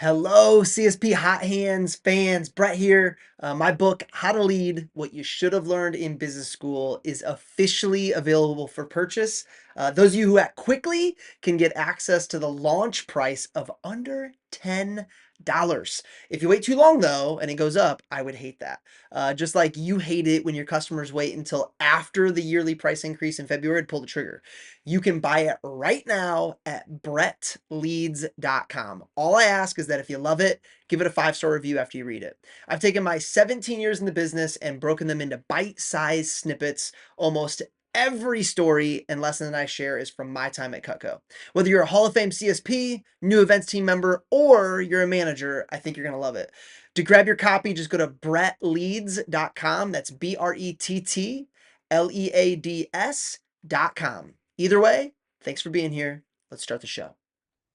Hello, CSP Hot Hands fans. Brett here. My book, How to Lead What You Should Have Learned in Business School, is officially available for purchase. Those of you who act quickly can get access to the launch price of under $10. If you wait too long, though, and it goes up, I would hate that. Just like you hate it when your customers wait until after the yearly price increase in February to pull the trigger. You can buy it right now at brettleads.com. All I ask is that if you love it, give it a 5-star review after you read it. I've taken my 17 years in the business and broken them into bite-sized snippets. Almost every story and lesson that I share is from my time at Cutco. Whether you're a Hall of Fame CSP, new events team member, or you're a manager, I think you're going to love it. To grab your copy, just go to brettleads.com. That's BRETTLEADS.com. Either way, thanks for being here. Let's start the show.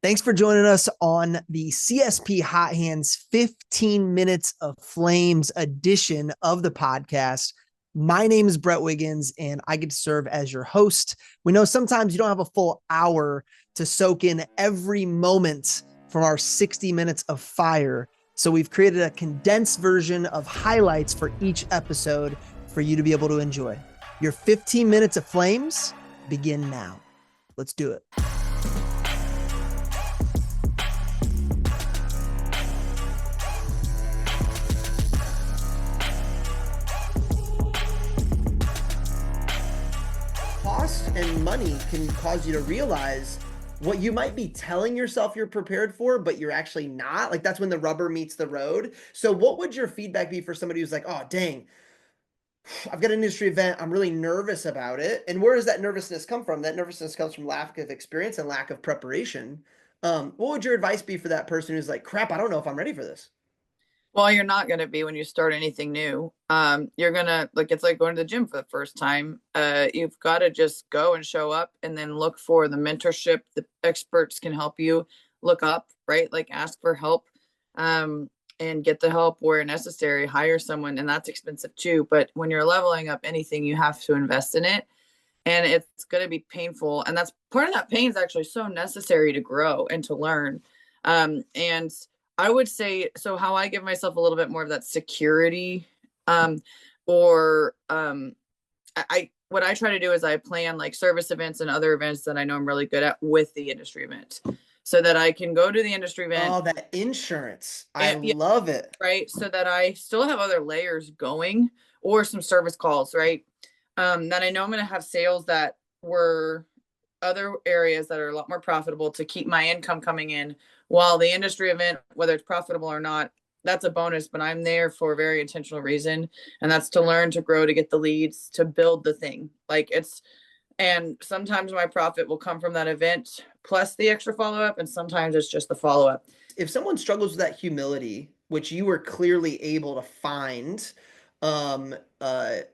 Thanks for joining us on the CSP Hot Hands 15 Minutes of Flames edition of the podcast. My name is Brett Wiggins, and I get to serve as your host. We know sometimes you don't have a full hour to soak in every moment from our 60 minutes of fire. So we've created a condensed version of highlights for each episode for you to be able to enjoy. Your 15 minutes of flames begin now. Let's do it. Cost and money can cause you to realize what you might be telling yourself you're prepared for, but you're actually not. Like, that's when the rubber meets the road. So what would your feedback be for somebody who's like, oh, dang, I've got an industry event. I'm really nervous about it. And where does that nervousness come from? That nervousness comes from lack of experience and lack of preparation. What would your advice be for that person who's like, crap, I don't know if I'm ready for this? Well, you're not going to be when you start anything new. You're going to like, it's like going to the gym for the first time. You've got to just go and show up and then look for the mentorship. The experts can help you look up, right? Like ask for help, and get the help where necessary, hire someone. And that's expensive too. But when you're leveling up anything, you have to invest in it, and it's going to be painful. And that's part of that pain is actually so necessary to grow and to learn. And I would say, so how I give myself a little bit more of that security, or what I try to do is I plan like service events and other events that I know I'm really good at with the industry event, so that I can go to the industry event. Oh, that insurance. I And, yeah, love it. right. So that I still have other layers going, or some service calls, right? That I know I'm going to have sales that were other areas that are a lot more profitable to keep my income coming in, while the industry event, whether it's profitable or not, that's a bonus, but I'm there for a very intentional reason. And that's to learn, to grow, to get the leads, to build the thing. And sometimes my profit will come from that event plus the extra follow-up. And sometimes it's just the follow-up. If someone struggles with that humility, which you were clearly able to find, of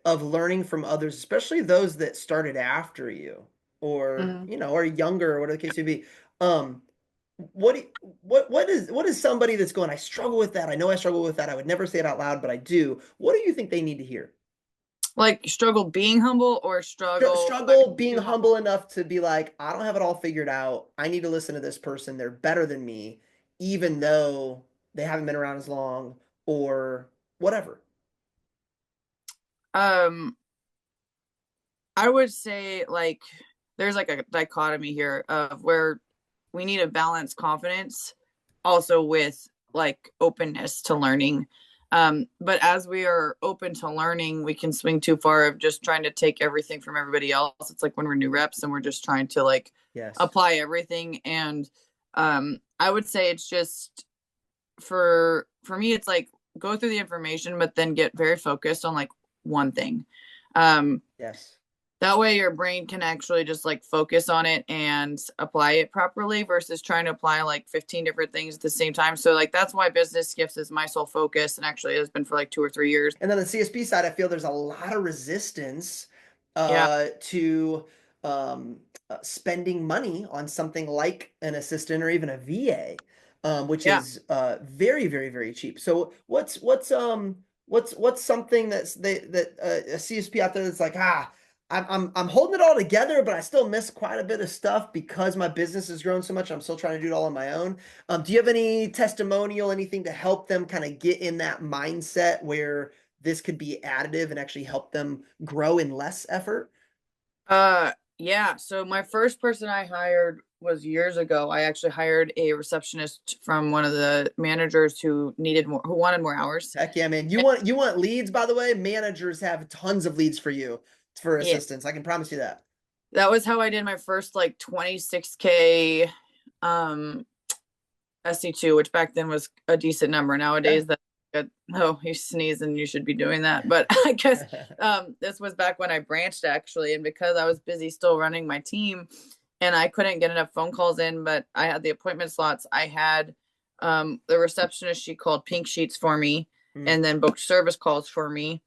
learning from others, especially those that started after you, or or younger, or whatever the case may be. What is somebody that's going, I struggle with that. I know I struggle with that. I would never say it out loud, but I do. What do you think they need to hear? Like struggle being humble, or struggle being humble enough to be like, I don't have it all figured out. I need to listen to this person. They're better than me, even though they haven't been around as long, or whatever. I would say like there's like a dichotomy here of where we need a balanced confidence also with like openness to learning. But as we are open to learning, we can swing too far of just trying to take everything from everybody else. It's like when we're new reps and we're just trying to like apply everything. And I would say it's just for me, it's like go through the information, but then get very focused on like one thing. Yes. That way your brain can actually just like focus on it and apply it properly versus trying to apply like 15 different things at the same time. So like that's why business gifts is my sole focus, and actually has been for like 2 or 3 years. And then the CSP side, I feel there's a lot of resistance to spending money on something like an assistant or even a VA, which is very, very, very cheap. So what's something that's a CSP out there that's like, I'm holding it all together, but I still miss quite a bit of stuff because my business has grown so much. I'm still trying to do it all on my own. Do you have any testimonial, anything to help them kind of get in that mindset where this could be additive and actually help them grow in less effort? Yeah. So my first person I hired was years ago. I actually hired a receptionist from one of the managers who wanted more hours. Heck yeah, man. You want leads, by the way? Managers have tons of leads for you for Yeah, assistance. I can promise you that. that was how I did my first like 26K um SC2, which back then was a decent number. Yeah. Nowadays that oh, you sneeze and you should be doing that. But I guess this was back when I branched actually, and because I was busy still running my team and I couldn't get enough phone calls in, but I had the appointment slots. I had the receptionist, she called pink sheets for me Mm. and then booked service calls for me.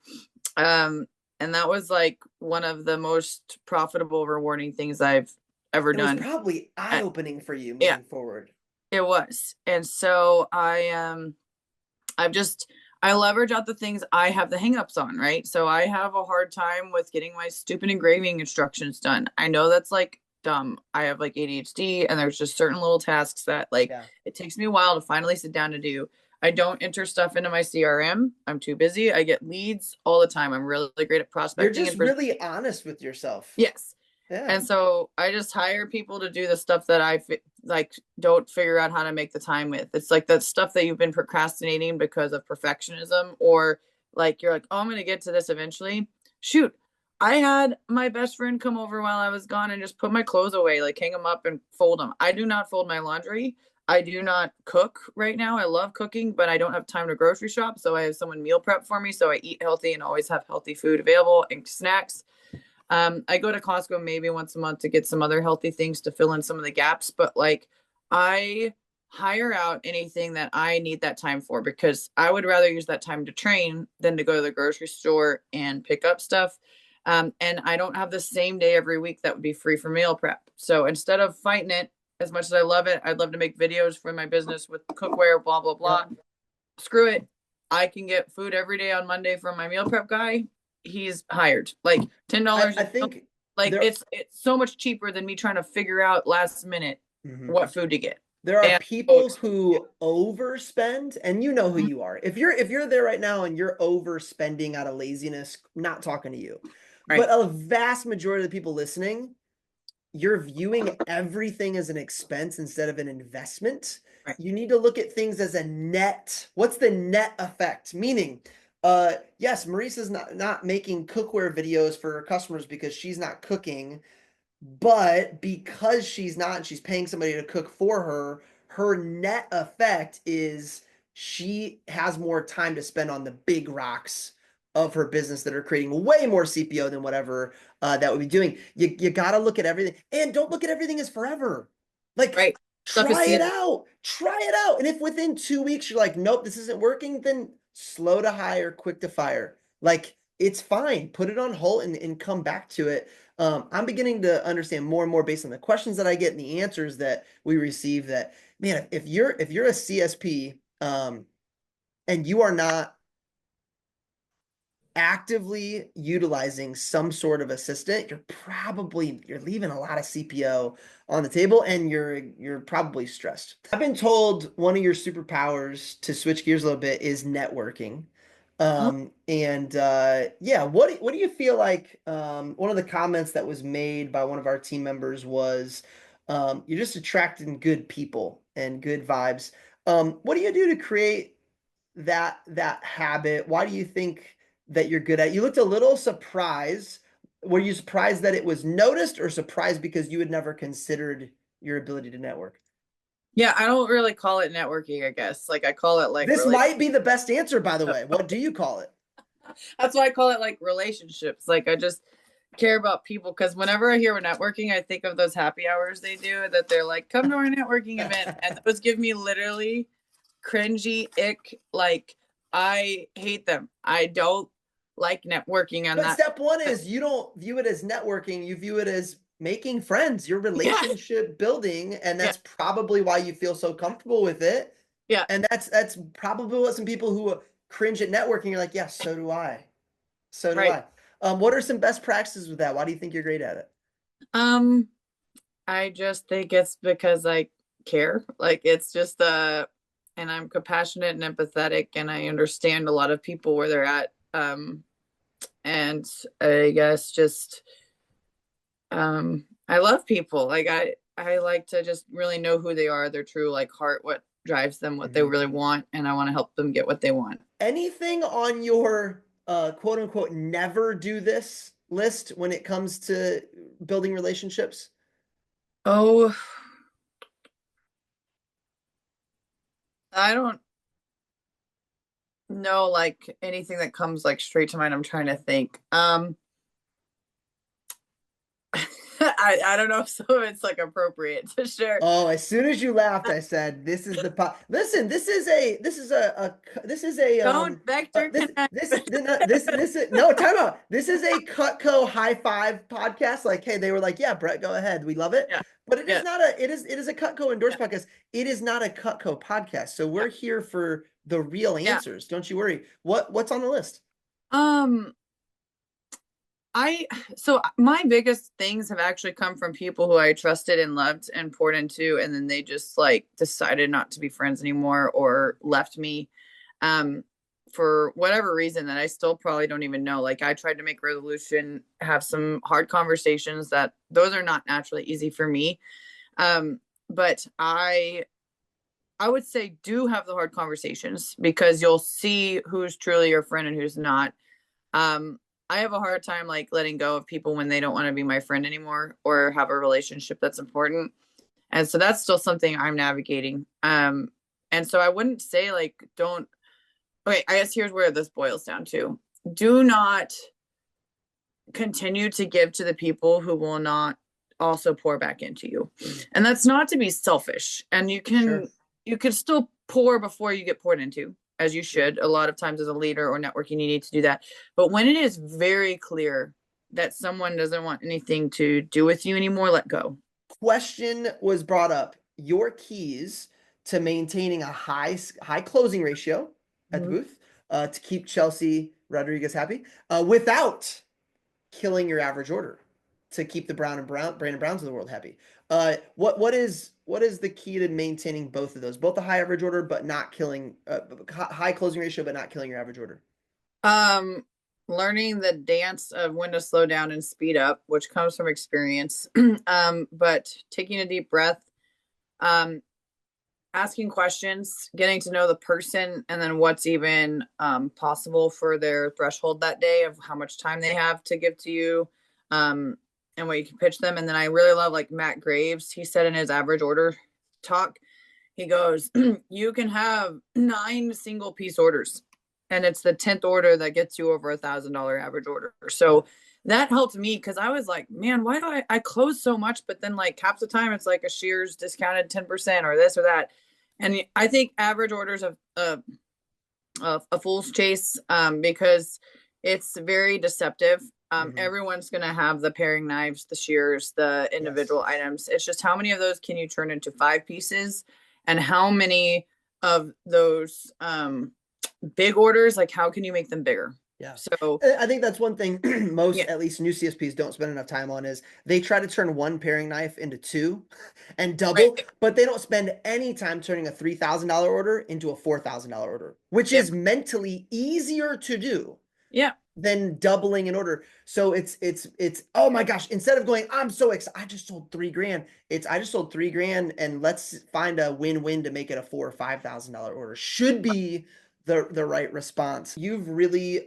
Um, and that was like one of the most profitable, rewarding things I've ever It was done. probably Uh, eye-opening for you yeah, moving forward. it was. And so I've just I leverage out the things I have the hangups on, right? So I have a hard time with getting my stupid engraving instructions done. I know that's like dumb. I have like ADHD and there's just certain little tasks that like Yeah. it takes me a while to finally sit down to do. I don't enter stuff into my CRM. I'm too busy. I get leads all the time. I'm really great at You're prospecting just and really honest with yourself. yes. Yeah. And so I just hire people to do the stuff that like don't figure out how to make the time with. It's like that stuff that you've been procrastinating because of perfectionism, or like you're like, oh, I'm going to get to this eventually. Shoot, I had my best friend come over while I was gone and just put my clothes away, like hang them up and fold them. I do not fold my laundry. I do not cook right now. I love cooking, but I don't have time to grocery shop. So I have someone meal prep for me. So I eat healthy and always have healthy food available and snacks. I go to Costco maybe once a month to get some other healthy things to fill in some of the gaps, but like I hire out anything that I need that time for because I would rather use that time to train than to go to the grocery store and pick up stuff. And I don't have the same day every week that would be free for meal prep. So instead of fighting it, as much as I love it, I'd love to make videos for my business with cookware, blah, blah, blah. Yep. Screw it. I can get food every day on Monday from my meal prep guy. He's hired. Like $10 I think like there it's so much cheaper than me trying to figure out last minute mhm. what food to get. There are And people who overspend, and you know who you are. If you're there right now and you're overspending out of laziness, not talking to you. But right, a vast majority of the people listening, you're viewing everything as an expense instead of an investment. right, You need to look at things as a net. What's the net effect? Meaning, yes, Marisa's not making cookware videos for her customers because she's not cooking, but because she's not and she's paying somebody to cook for her, her net effect is she has more time to spend on the big rocks of her business that are creating way more CPO than whatever that would be doing. You got to look at everything, and don't look at everything as forever. Like, right. Stuff is try it seasonal. out. Try it out. And if within 2 weeks you're like, nope, this isn't working, then slow to hire, quick to fire. Like, it's fine. Put it on hold and come back to it. I'm beginning to understand more and more based on the questions that I get and the answers that we receive that, man, if you're a CSP, and you are not actively utilizing some sort of assistant, you're leaving a lot of CPO on the table, and you're probably stressed. I've been told one of your superpowers, to switch gears a little bit, is networking. Oh, And yeah, what do you feel like? One of the comments that was made by one of our team members was, you're just attracting good people and good vibes. What do you do to create that habit? Why do you think that you're good at? You looked a little surprised. Were you surprised that it was noticed, or surprised because you had never considered your ability to network? yeah, I don't really call it networking, I guess. Like I call it like This really might be the best answer, by the way. What do you call it? that's why I call it like relationships. Like I just care about people because whenever I hear networking, I think of those happy hours they do that they're like, come to our networking event. And those give me literally cringy ick. Like I hate them. I don't like networking on But that. step one is you don't view it as networking, you view it as making friends, your Yeah, relationship building, and yeah, that's probably why you feel so comfortable with it. yeah. And that's probably what some people who cringe at networking are like, yeah, so do I. So do Right. I. What are some best practices with that? Why do you think you're great at it? Um, I just think it's because I care. Like it's just and I'm compassionate and empathetic and I understand a lot of people where they're at. And I guess just I love people. Like I like to just really know who they are, their true like heart, what drives them, what they Mhm. really want, and I want to help them get what they want. Anything on your quote unquote never do this list when it comes to building relationships? Oh, I don't know like anything that comes like straight to mind. I'm trying to think. I don't know if some of it's like appropriate to share. Oh, as soon as you laughed, I said, "This is the pot." Listen, this is a Don't vector connect. this is no time out. This is a Cutco high five podcast. Like, hey, they were like, "Yeah, Brett, go ahead. We love it." Yeah, But it is yeah, not a it is a Cutco yeah. endorsed podcast. It is not a Cutco podcast. So Yeah. we're here for the real Yeah. answers. Don't you worry. What's on the list? Um, I so my biggest things have actually come from people who I trusted and loved and poured into, and then they just like decided not to be friends anymore or left me. Um, for whatever reason that I still probably don't even know. Like I tried to make resolution, have some hard conversations that those are not naturally easy for me. But I would say do have the hard conversations because you'll see who's truly your friend and who's not. Um, I have a hard time like letting go of people when they don't want to be my friend anymore or have a relationship that's important. And so that's still something I'm navigating. And so I wouldn't say like don't okay, I guess here's where this boils down to. Do not continue to give to the people who will not also pour back into you. Mm, And that's not to be selfish. And sure. you can still pour before you get poured into, as you Yep. should. A lot of times as a leader or networking, you need to do that. But when it is very clear that someone doesn't want anything to do with you anymore, let go. Question was brought up. Your keys to maintaining a high closing ratio at the Mhm. booth to keep Chelsea Rodriguez happy without killing your average order to keep the Brandon Browns of the world happy. What is the key to maintaining both of those? Both the high average order, but not killing high closing ratio, but not killing your average order. Um, Learning the dance of when to slow down and speed up, which comes from experience. But taking a deep breath, um, asking questions, getting to know the person, and then what's even possible for their threshold that day of how much time they have to give to you, um, and what you can pitch them. And then I really love like Matt Graves. He said in his average order talk, he goes, "You can have 9 single piece orders, and it's the 10th order that gets you over $1,000 average order." So that helped me because I was like, man, why do I close so much? But then like half the time it's like a Shears discounted 10% or this or that. And I think average orders of a fool's chase because it's very deceptive. Hmm. Everyone's going to have the paring knives, the shears, the Yes. individual items. It's just how many of those can you turn into 5 pieces, and how many of those big orders, like how can you make them bigger? Yeah. So I think that's one thing most, yeah, at least new CSPs, don't spend enough time on is they try to turn one paring knife into two and double, right, but they don't spend any time turning a $3,000 order into a $4,000 order, which yep, is mentally easier to do yeah, than doubling an order. So it's oh my gosh, instead of going, I'm so excited, I just sold 3 grand. It's I just sold 3 grand and let's find a win-win to make it a $4 or $5,000 order. Should be the right response. You've really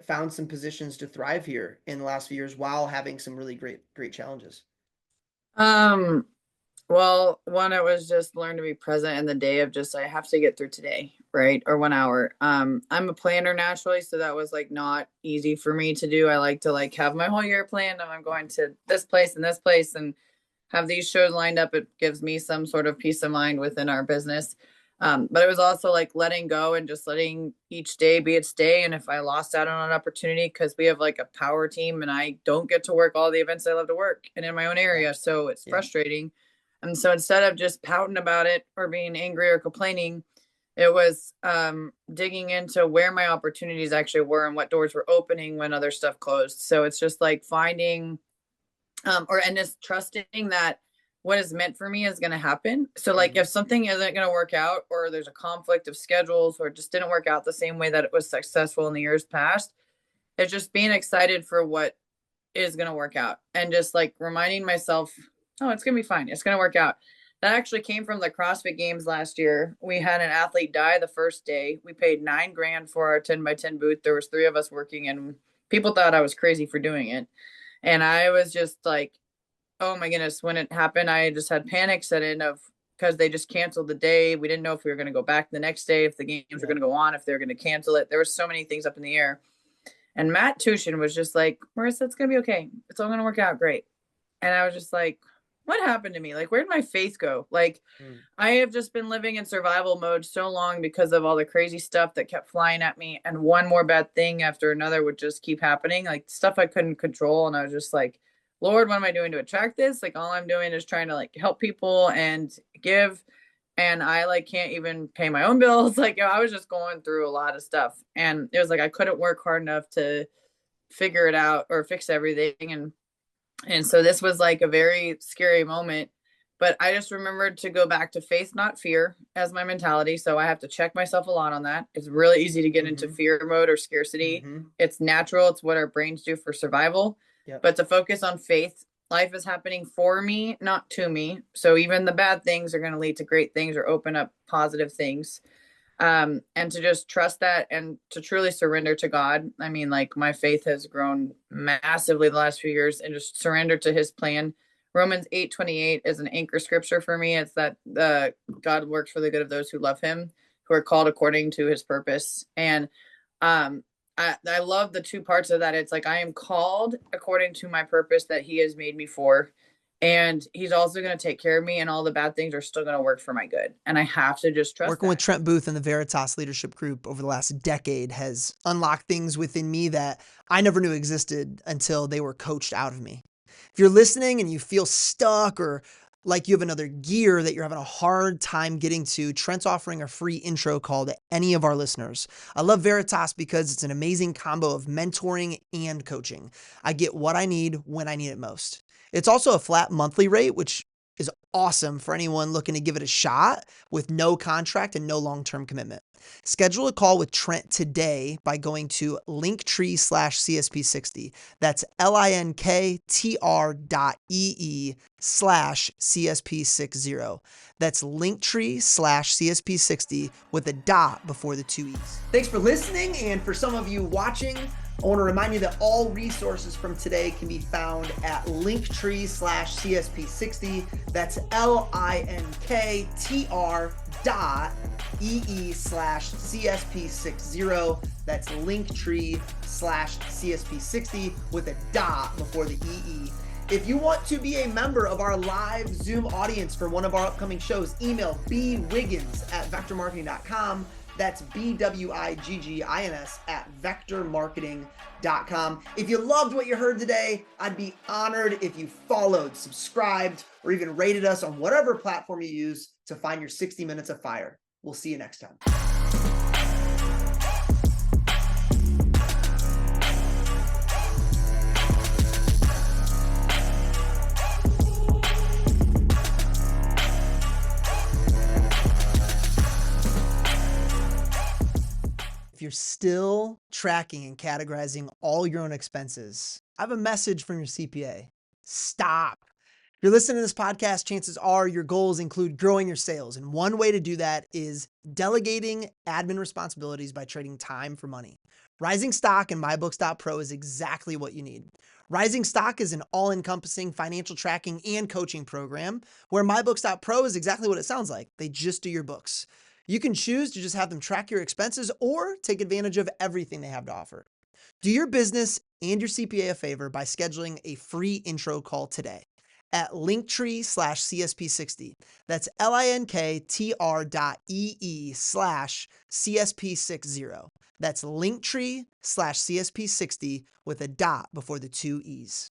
found some positions to thrive here in the last few years while having some really great challenges. um well, one, it was just learn to be present in the day of just I have to get through today, right? Or 1 hour. I'm a planner naturally, so that was like not easy for me to do. I like to like have my whole year planned and I'm going to this place and have these shows lined up. It gives me some sort of peace of mind within our business. But it was also like letting go and just letting each day be its day. And if I lost out on an opportunity, because we have like a power team and I don't get to work all the events I love to work and in my own Yeah. area. So it's Yeah. frustrating. And so instead of just pouting about it or being angry or complaining, It was digging into where my opportunities actually were and what doors were opening when other stuff closed. So it's just like finding and just trusting that what is meant for me is going to happen. So like if something isn't going to work out, or there's a conflict of schedules, or it just didn't work out the same way that it was successful in the years past, it's just being excited for what is going to work out, and just like reminding myself, oh, it's going to be fine. It's going to work out. That actually came from the CrossFit Games last year. We had an athlete die the first day. We paid $9,000 for our 10 by 10 booth. There was three of us working, and people thought I was crazy for doing it. And I was just like, oh my goodness, when it happened, I just had panic set in of, because they just canceled the day. We didn't know if we were going to go back the next day, if the games were going to go on, if they were going to cancel it. There were so many things up in the air. And Matt Tushin was just like, Marissa, it's going to be okay. It's all going to work out great. And I was just like, what happened to me? Like, where did my faith go? Like, I have just been living in survival mode so long because of all the crazy stuff that kept flying at me. And one more bad thing after another would just keep happening, like stuff I couldn't control. And I was just like, Lord, what am I doing to attract this? Like, all I'm doing is trying to like help people and give. And I like can't even pay my own bills. Like, I was just going through a lot of stuff. And it was like I couldn't work hard enough to figure it out or fix everything. And so this was like a very scary moment, but I just remembered to go back to faith, not fear, as my mentality. So I have to check myself a lot on that. It's really easy to get into fear mode or scarcity. It's natural. It's what our brains do for survival. But to focus on faith, life is happening for me, not to me. So even the bad things are going to lead to great things or open up positive things. And to just trust that and to truly surrender to God. I mean, like, my faith has grown massively the last few years, and just surrender to his plan. Romans 8:28 is an anchor scripture for me. It's that God works for the good of those who love him, who are called according to his purpose. And I love the two parts of that. It's like, I am called according to my purpose that he has made me for. And he's also going to take care of me, and all the bad things are still going to work for my good. And I have to just trust Working with Trent Booth and the Veritas Leadership Group over the last decade has unlocked things within me that I never knew existed until they were coached out of me. If you're listening and you feel stuck or like you have another gear that you're having a hard time getting to, Trent's offering a free intro call to any of our listeners. I love Veritas because it's an amazing combo of mentoring and coaching. I get what I need when I need it most. It's also a flat monthly rate, which is awesome for anyone looking to give it a shot with no contract and no long-term commitment. Schedule a call with Trent today by going to linktree/CSP60. That's linktr.ee/CSP60. That's linktree/CSP60 with a dot before the two E's. Thanks for listening. And for some of you watching, I want to remind you that all resources from today can be found at linktree/CSP60. That's linktr.ee/CSP60. That's linktree/CSP60 with a dot before the EE. If you want to be a member of our live Zoom audience for one of our upcoming shows, email bwiggins@vectormarketing.com. That's BWIGGINS@vectormarketing.com. If you loved what you heard today, I'd be honored if you followed, subscribed, or even rated us on whatever platform you use to find your 60 minutes of fire. We'll see you next time. If you're still tracking and categorizing all your own expenses, I have a message from your CPA. Stop. If you're listening to this podcast, chances are your goals include growing your sales. And one way to do that is delegating admin responsibilities by trading time for money. Rising Stock and MyBooks.pro is exactly what you need. Rising Stock is an all-encompassing financial tracking and coaching program where MyBooks.pro is exactly what it sounds like. They just do your books. You can choose to just have them track your expenses or take advantage of everything they have to offer. Do your business and your CPA a favor by scheduling a free intro call today at linktree/CSP60. That's linktr.ee/CSP60. That's linktree/CSP60 with a dot before the two E's.